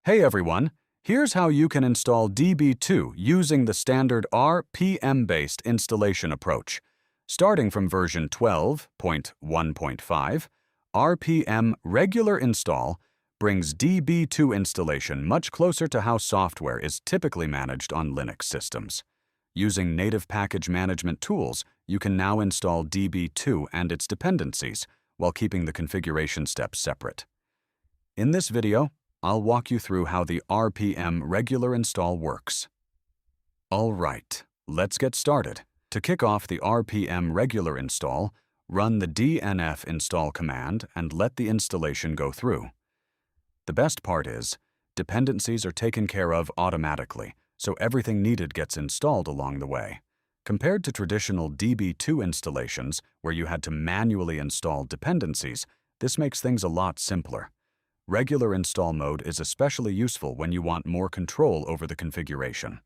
Hey everyone, here's how you can install Db2 using the standard RPM-based installation approach. Starting from version 12.1.5, RPM regular install brings Db2 installation much closer to how software is typically managed on Linux systems. Using native package management tools, you can now install Db2 and its dependencies while keeping the configuration steps separate. In this video, I'll walk you through how the RPM regular install works. All right, let's get started. To kick off the RPM regular install, run the dnf install command and let the installation go through. The best part is, dependencies are taken care of automatically, so everything needed gets installed along the way. Compared to traditional Db2 installations, where you had to manually install dependencies, this makes things a lot simpler. Regular install mode is especially useful when you want more control over the configuration.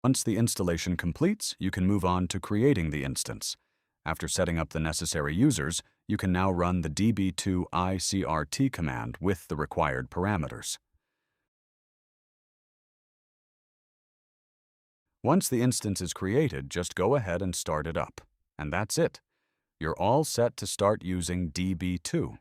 Once the installation completes, you can move on to creating the instance. After setting up the necessary users, you can now run the db2 icrt command with the required parameters. Once the instance is created, just go ahead and start it up. And that's it. You're all set to start using Db2.